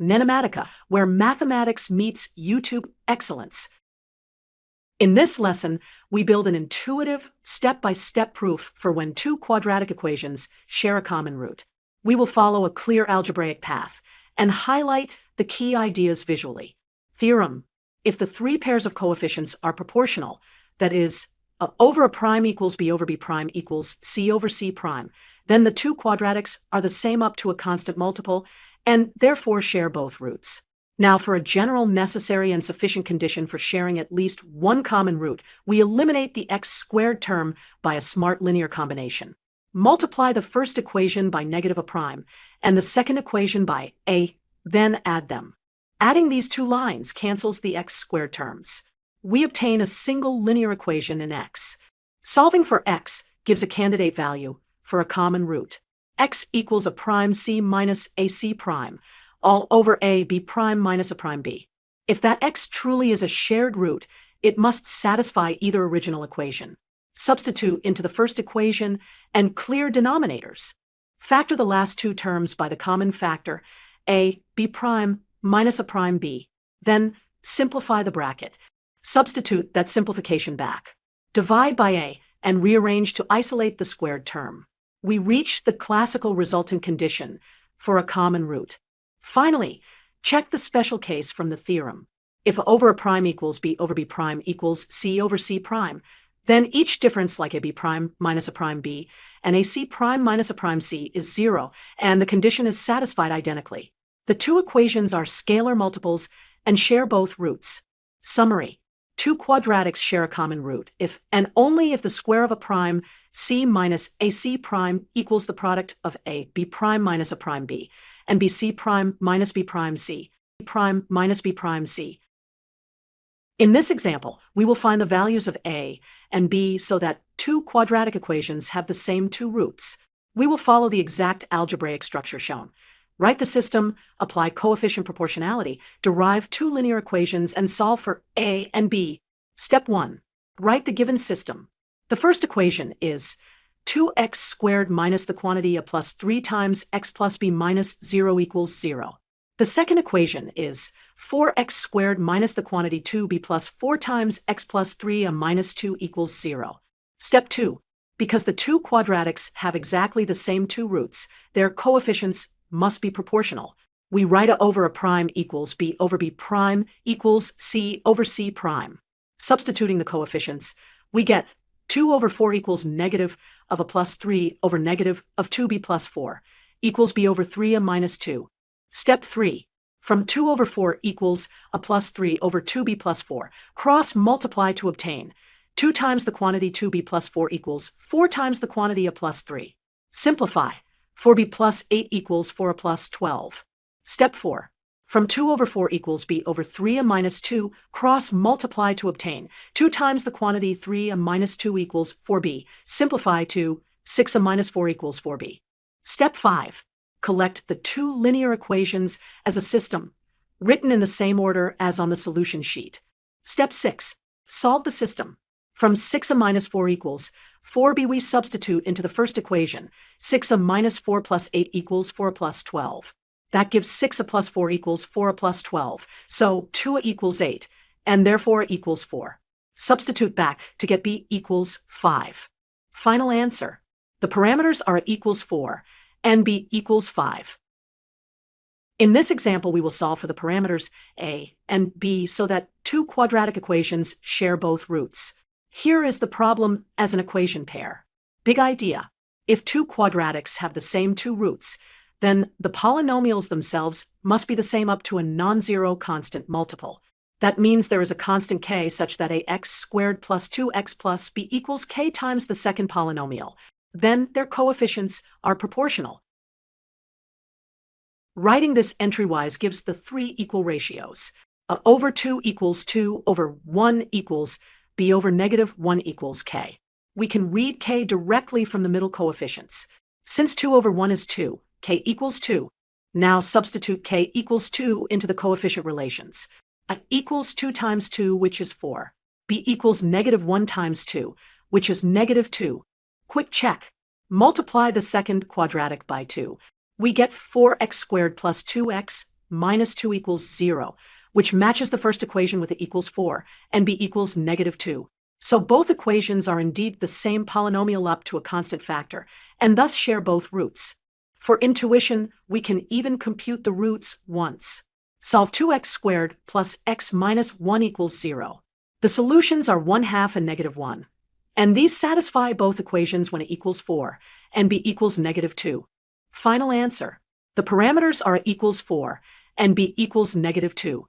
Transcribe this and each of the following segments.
NENOMATICA, where mathematics meets YouTube excellence. In this lesson, we build an intuitive, step-by-step proof for when two quadratic equations share a common root. We will follow a clear algebraic path and highlight the key ideas visually. Theorem: if the three pairs of coefficients are proportional, that is, a over a prime equals b over b prime equals c over c prime, then the two quadratics are the same up to a constant multiple and therefore share both roots. Now, for a general, necessary, and sufficient condition for sharing at least one common root, we eliminate the x squared term by a smart linear combination. Multiply the first equation by negative a prime and the second equation by a, then add them. Adding these two lines cancels the x squared terms. We obtain a single linear equation in x. Solving for x gives a candidate value for a common root. X equals a prime c minus a c prime, all over a b prime minus a prime b. If that x truly is a shared root, it must satisfy either original equation. Substitute into the first equation and clear denominators. Factor the last two terms by the common factor, a b prime minus a prime b. Then simplify the bracket. Substitute that simplification back. Divide by a and rearrange to isolate the squared term. We reach the classical resultant condition for a common root. Finally, check the special case from the theorem. If a over a prime equals b over b prime equals c over c prime, then each difference, like a b prime minus a prime b and a c prime minus a prime c, is 0, and the condition is satisfied identically. The two equations are scalar multiples and share both roots. Summary: two quadratics share a common root if and only if the square of a prime c minus a c prime equals the product of a b prime minus a prime b and b c prime minus b prime c, b prime minus b prime c. In this example, we will find the values of a and b so that two quadratic equations have the same two roots. We will follow the exact algebraic structure shown. Write the system, apply coefficient proportionality, derive two linear equations, and solve for a and b. Step 1. Write the given system. The first equation is 2x squared minus the quantity a plus 3 times x plus b minus 0 equals 0. The second equation is 4x squared minus the quantity 2b plus 4 times x plus 3 a minus 2 equals 0. Step 2. Because the two quadratics have exactly the same two roots, their coefficients must be proportional. We write a over a prime equals b over b prime equals c over c prime. Substituting the coefficients, we get 2 over 4 equals negative of a plus 3 over negative of 2b plus 4 equals b over 3 a minus 2. Step 3. From 2 over 4 equals a plus 3 over 2b plus 4, cross multiply to obtain 2 times the quantity 2b plus 4 equals 4 times the quantity a plus 3. Simplify. 4b plus 8 equals 4a plus 12. Step 4. From 2 over 4 equals b over 3 a minus 2, cross multiply to obtain 2 times the quantity 3 a minus 2 equals 4b. Simplify to 6 a minus 4 equals 4b. Step 5. Collect the two linear equations as a system, written in the same order as on the solution sheet. Step 6. Solve the system. From 6 a minus 4 equals 4b, we substitute into the first equation. 6 a minus 4 plus 8 equals 4 plus 12. That gives 6 a plus 4 equals 4 a plus 12. So 2a equals 8, and therefore equals 4. Substitute back to get b equals 5. Final answer. The parameters are equals 4, and b equals 5. In this example, we will solve for the parameters a and b so that two quadratic equations share both roots. Here is the problem as an equation pair. Big idea. If two quadratics have the same two roots, then the polynomials themselves must be the same up to a non-zero constant multiple. That means there is a constant k such that ax squared plus 2x plus b equals k times the second polynomial. Then their coefficients are proportional. Writing this entry-wise gives the three equal ratios. A over 2 equals 2 over 1 equals b over negative 1 equals k. We can read k directly from the middle coefficients. Since 2 over 1 is 2, k equals 2. Now substitute k equals 2 into the coefficient relations. A equals 2 times 2, which is 4. b equals negative 1 times 2, which is negative 2. Quick check. Multiply the second quadratic by 2. We get 4x squared plus 2x minus 2 equals 0, which matches the first equation with a equals 4, and b equals negative 2. So both equations are indeed the same polynomial up to a constant factor, and thus share both roots. For intuition, we can even compute the roots once. Solve 2x squared plus x minus 1 equals 0. The solutions are 1/2 and negative 1. And these satisfy both equations when a equals 4, and b equals negative 2. Final answer. The parameters are a equals 4, and b equals negative 2.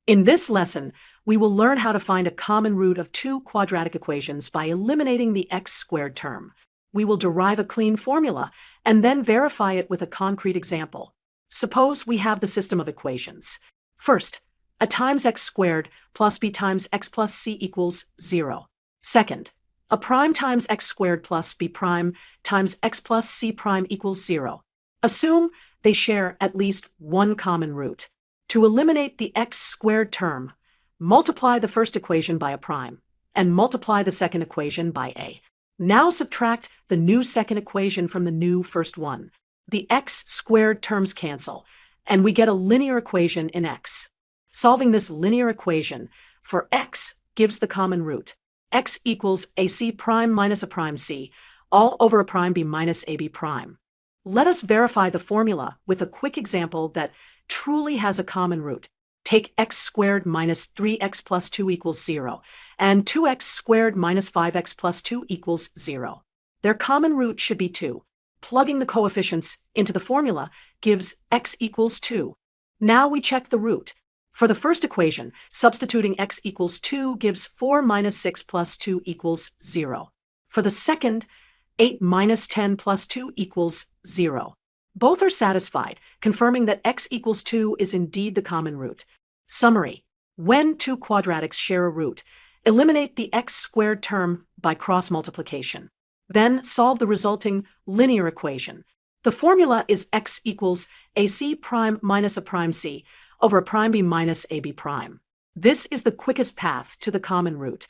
In this lesson, we will learn how to find a common root of two quadratic equations by eliminating the x squared term. We will derive a clean formula and then verify it with a concrete example. Suppose we have the system of equations. First, a times x squared plus b times x plus c equals 0. Second, a prime times x squared plus b prime times x plus c prime equals 0. Assume they share at least one common root. To eliminate the x squared term, multiply the first equation by a prime, and multiply the second equation by a. Now subtract the new second equation from the new first one. The x squared terms cancel, and we get a linear equation in x. Solving this linear equation for x gives the common root. X equals ac prime minus a prime c, all over a prime b minus ab prime. Let us verify the formula with a quick example that truly has a common root. Take x squared minus 3x plus 2 equals 0, and 2x squared minus 5x plus 2 equals 0. Their common root should be 2. Plugging the coefficients into the formula gives x equals 2. Now we check the root. For the first equation, substituting x equals 2 gives 4 minus 6 plus 2 equals 0. For the second, 8 minus 10 plus 2 equals 0. Both are satisfied, confirming that x equals 2 is indeed the common root. Summary. When two quadratics share a root, eliminate the x squared term by cross multiplication. Then solve the resulting linear equation. The formula is x equals ac prime minus a prime c over a prime b minus ab prime. This is the quickest path to the common root.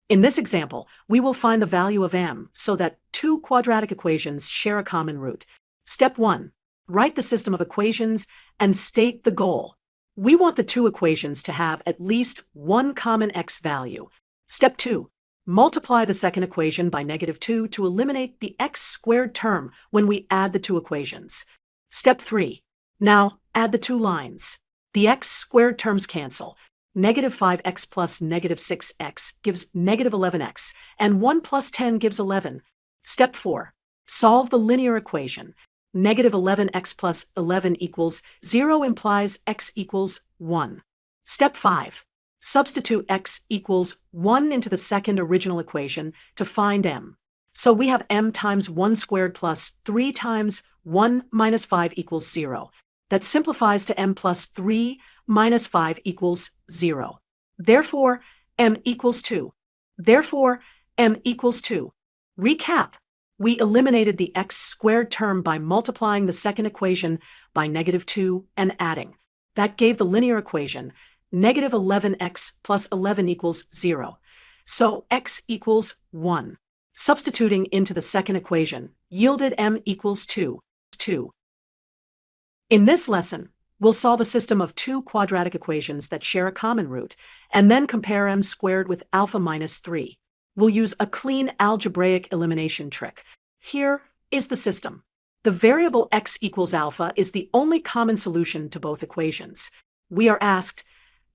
In this example, we will find the value of m so that two quadratic equations share a common root. Step 1. Write the system of equations and state the goal. We want the two equations to have at least one common x value. Step 2. Multiply the second equation by negative 2 to eliminate the x squared term when we add the two equations. Step 3. Now add the two lines. The x squared terms cancel. Negative 5x plus negative 6x gives negative 11x, and 1 plus 10 gives 11. Step 4. Solve the linear equation. Negative 11x plus 11 equals 0 implies x equals 1. Step 5. Substitute x equals 1 into the second original equation to find m. So we have m times 1 squared plus 3 times 1 minus 5 equals 0. That simplifies to m plus 3 minus 5 equals 0. Therefore, m equals 2. Therefore, m equals 2. Recap. We eliminated the x squared term by multiplying the second equation by negative 2 and adding. That gave the linear equation, negative 11x plus 11 equals 0. So x equals 1. Substituting into the second equation yielded m equals 2. In this lesson, we'll solve a system of two quadratic equations that share a common root, and then compare m squared with alpha minus 3. We'll use a clean algebraic elimination trick. Here is the system. The variable x equals alpha is the only common solution to both equations. We are asked,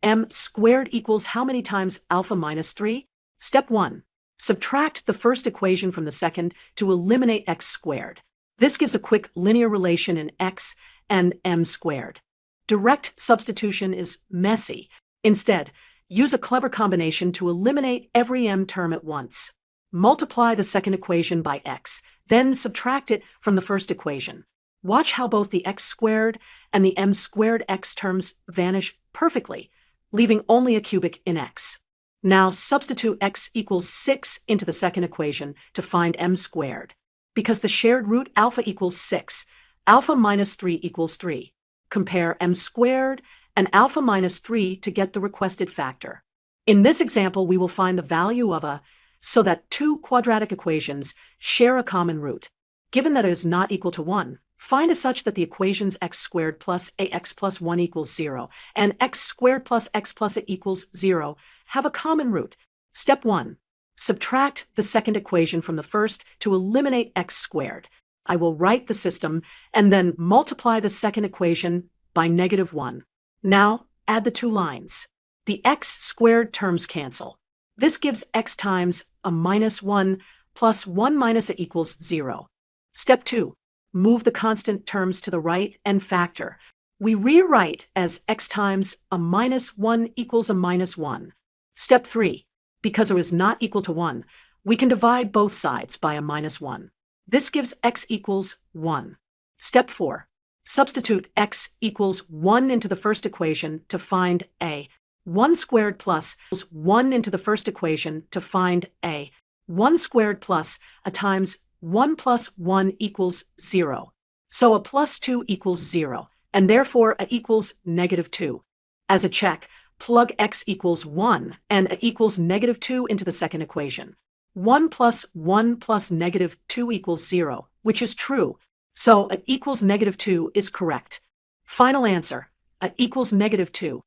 m squared equals how many times alpha minus 3? Step 1. Subtract the first equation from the second to eliminate x squared. This gives a quick linear relation in x and m squared. Direct substitution is messy. Instead, use a clever combination to eliminate every m term at once. Multiply the second equation by x, then subtract it from the first equation. Watch how both the x squared and the m squared x terms vanish perfectly, leaving only a cubic in x. Now substitute x equals 6 into the second equation to find m squared. Because the shared root alpha equals 6, alpha minus 3 equals 3. Compare m squared and alpha minus 3 to get the requested factor. In this example, we will find the value of a so that two quadratic equations share a common root. Given that it is not equal to 1, Find a such that the equations x squared plus ax plus 1 equals 0 and x squared plus x plus a equals 0 have a common root. Step 1. Subtract the second equation from the first to eliminate x squared. I will write the system and then multiply the second equation by -1. Now, add the two lines. The x squared terms cancel. This gives x times a -1 plus 1 minus a equals 0. Step 2. Move the constant terms to the right and factor. We rewrite as x times a -1 equals a -1. Step 3. Because it is not equal to 1, we can divide both sides by a -1. This gives x equals 1. Step 4. Substitute x equals 1 into the first equation to find a. 1 squared plus 1 into the first equation to find a. 1 squared plus a times 1 plus 1 equals 0. So a plus 2 equals 0, and therefore a equals -2. As a check, plug x equals 1 and a equals -2 into the second equation. 1 plus 1 plus -2 equals 0, which is true. So a equals -2 is correct. Final answer, a equals -2.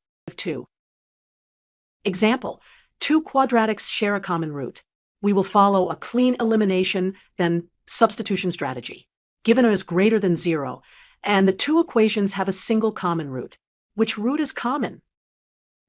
Example, two quadratics share a common root. We will follow a clean elimination, then substitution strategy. Given a is greater than 0, and the two equations have a single common root. Which root is common?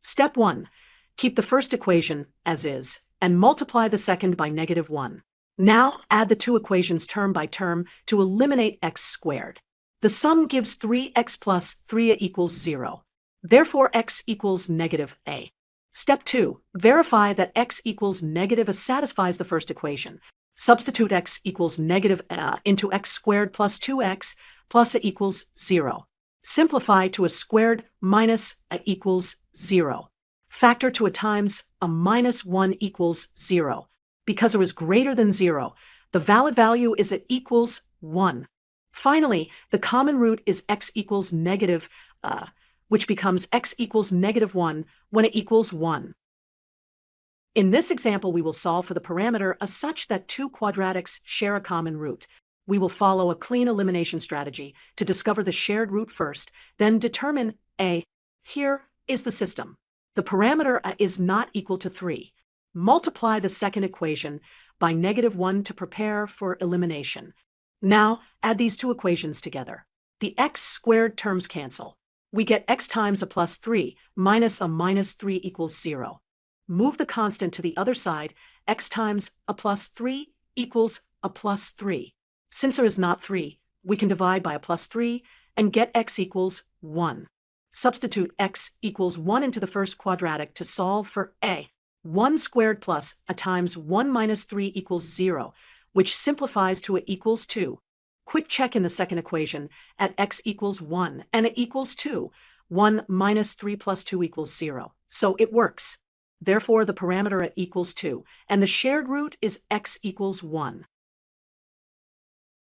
Step 1. Keep the first equation as is, and multiply the second by -1. Now add the two equations term by term to eliminate x squared. The sum gives 3x plus 3a equals 0. Therefore x equals -a. Step 2. Verify that x equals -a satisfies the first equation. Substitute x equals -a into x squared plus 2x plus a equals 0. Simplify to a squared minus a equals 0. Factor to a times a -1 equals 0. Because it is greater than 0, the valid value is it equals 1. Finally, the common root is x equals which becomes x equals -1 when it equals 1. In this example, we will solve for the parameter a such that two quadratics share a common root. We will follow a clean elimination strategy to discover the shared root first, then determine a. Here is the system. The parameter a is not equal to 3. Multiply the second equation by -1 to prepare for elimination. Now, add these two equations together. The x squared terms cancel. We get x times a plus 3 minus a -3 equals 0. Move the constant to the other side. X times a plus 3 equals a plus 3. Since there is not 3, we can divide by a plus 3 and get x equals 1. Substitute x equals 1 into the first quadratic to solve for a. 1 squared plus a times 1 minus 3 equals 0, which simplifies to a equals 2. Quick check in the second equation at x equals 1 and it equals 2. 1 minus 3 plus 2 equals 0. So it works. Therefore, the parameter a equals 2, and the shared root is x equals 1.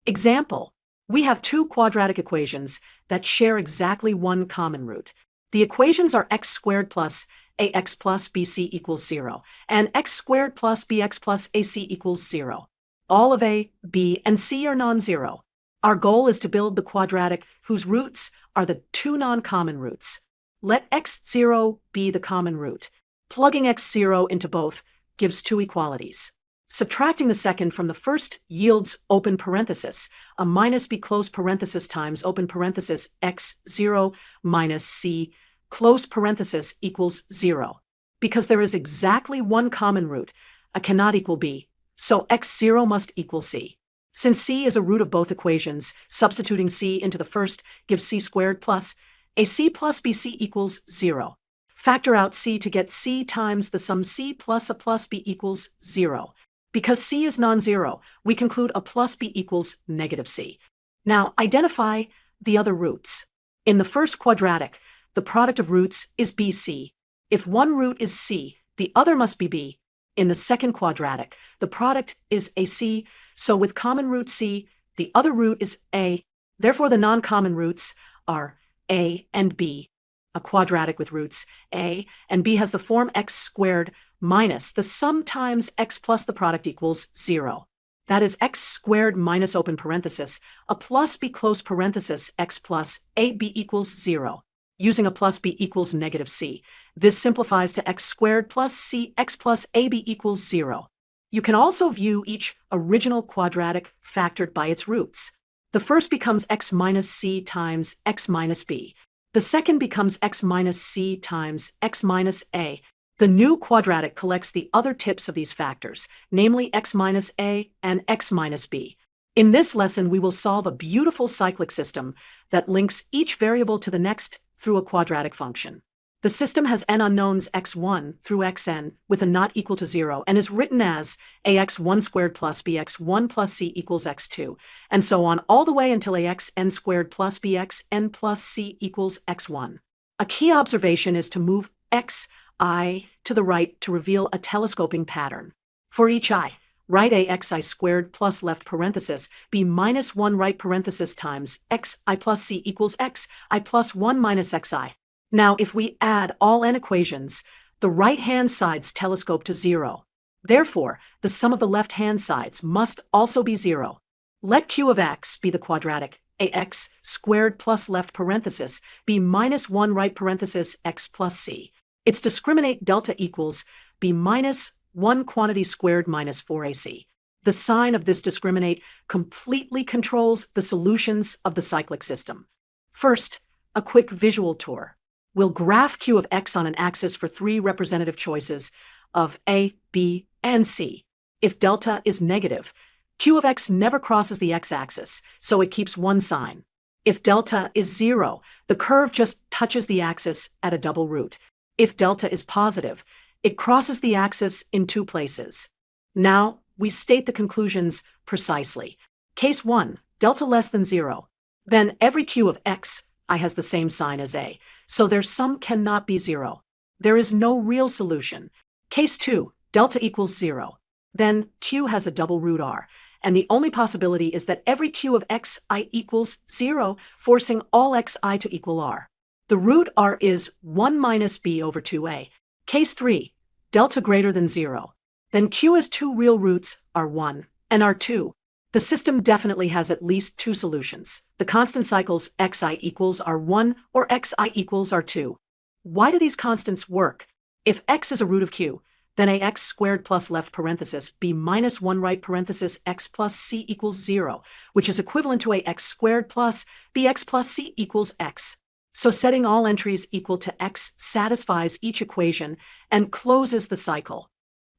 Example. We have two quadratic equations that share exactly one common root. The equations are x squared plus ax plus bc equals 0, and x squared plus bx plus ac equals 0. All of a, b, and c are non-zero. Our goal is to build the quadratic whose roots are the two non-common roots. Let x0 be the common root. Plugging x0 into both gives two equalities. Subtracting the second from the first yields open parenthesis, a minus b close parenthesis times open parenthesis x0 minus c close parenthesis equals 0. Because there is exactly one common root, a cannot equal b, so x0 must equal c. Since c is a root of both equations, substituting c into the first gives c squared plus ac plus bc equals 0. Factor out c to get c times the sum c plus a plus b equals 0. Because c is non-zero, we conclude a plus b equals -c. Now, identify the other roots. In the first quadratic, the product of roots is bc. If one root is c, the other must be b. In the second quadratic, the product is ac, so with common root c, the other root is a. Therefore, the non-common roots are a and b. A quadratic with roots a and b has the form x squared minus the sum times x plus the product equals 0. That is x squared minus open parenthesis, a plus b close parenthesis x plus ab equals 0. Using a plus b equals negative c, this simplifies to x squared plus c x plus ab equals 0. You can also view each original quadratic factored by its roots. The first becomes x minus c times x minus b. The second becomes x minus c times x minus a. The new quadratic collects the other tips of these factors, namely x minus a and x minus b. In this lesson, we will solve a beautiful cyclic system that links each variable to the next through a quadratic function. The system has n unknowns x1 through xn with a not equal to 0 and is written as ax1 squared plus bx1 plus c equals x2, and so on all the way until axn squared plus bxn plus c equals x1. A key observation is to move xi to the right to reveal a telescoping pattern. For each I, write axi squared plus left parenthesis b minus 1 right parenthesis times xi plus c equals xi plus 1 minus xi. Now, if we add all n equations, the right-hand sides telescope to 0. Therefore, the sum of the left-hand sides must also be 0. Let q of x be the quadratic ax squared plus left parenthesis b minus 1 right parenthesis x plus c. Its discriminant delta equals b minus 1 quantity squared minus 4ac. The sign of this discriminant completely controls the solutions of the cyclic system. First, a quick visual tour. We'll graph q of x on an axis for 3 representative choices of a, b, and c. If delta is negative, q of x never crosses the x-axis, so it keeps one sign. If delta is 0, the curve just touches the axis at a double root. If delta is positive, it crosses the axis in 2 places. Now, we state the conclusions precisely. Case 1, delta less than 0. Then every q of x I has the same sign as a, so their sum cannot be 0. There is no real solution. Case 2, delta equals 0. Then q has a double root r, and the only possibility is that every q of xi equals 0, forcing all xi to equal r. The root r is 1 minus b over 2a. Case 3, delta greater than 0. Then q has 2 real roots, r1 and r2. The system definitely has at least 2 solutions. The constant cycles xi equals r1 or xi equals r2. Why do these constants work? If x is a root of q, then ax squared plus left parenthesis b minus 1 right parenthesis x plus c equals 0, which is equivalent to ax squared plus bx plus c equals x. So setting all entries equal to x satisfies each equation and closes the cycle.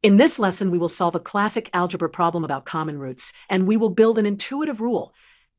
In this lesson, we will solve a classic algebra problem about common roots, and we will build an intuitive rule.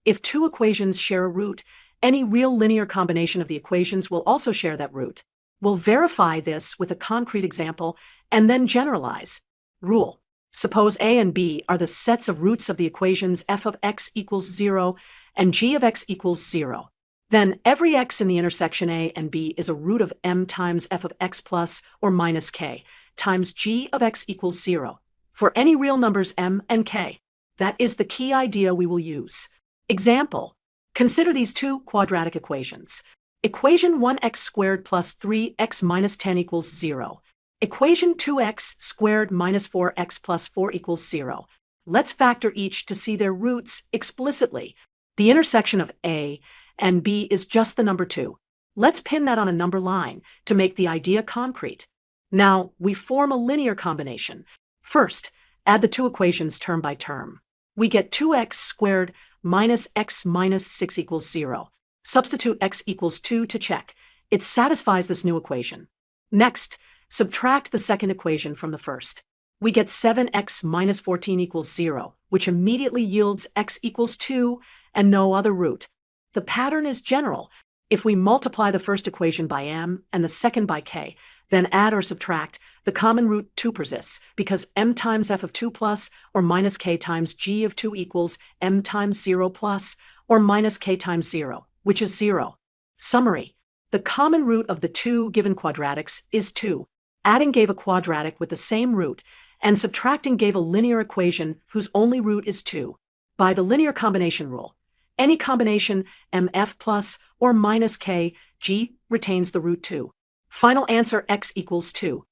If 2 equations share a root, any real linear combination of the equations will also share that root. We'll verify this with a concrete example and then generalize. Rule. Suppose a and b are the sets of roots of the equations f of x equals 0 and g of x equals 0. Then every x in the intersection a and b is a root of m times f of x plus or minus k times g of x equals 0, for any real numbers m and k. That is the key idea we will use. Example. Consider these 2 quadratic equations. Equation 1x squared plus 3x minus 10 equals 0. Equation 2x squared minus 4x plus 4 equals 0. Let's factor each to see their roots explicitly. The intersection of a and b is just the number 2. Let's pin that on a number line to make the idea concrete. Now, we form a linear combination. First, add the 2 equations term by term. We get 2x squared minus x minus 6 equals 0. Substitute x equals 2 to check. It satisfies this new equation. Next, subtract the second equation from the first. We get 7x minus 14 equals 0, which immediately yields x equals 2 and no other root. The pattern is general. If we multiply the first equation by m and the second by k, then add or subtract, the common root 2 persists, because m times f of 2 plus or minus k times g of 2 equals m times 0 plus or minus k times 0, which is 0. Summary. The common root of the 2 given quadratics is 2. Adding gave a quadratic with the same root, and subtracting gave a linear equation whose only root is 2. By the linear combination rule, any combination mf plus or minus k, g retains the root 2. Final answer x equals 2.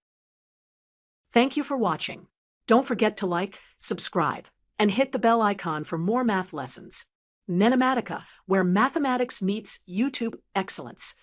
Thank you for watching. Don't forget to like, subscribe, and hit the bell icon for more math lessons. NENOMATICA, where mathematics meets YouTube excellence.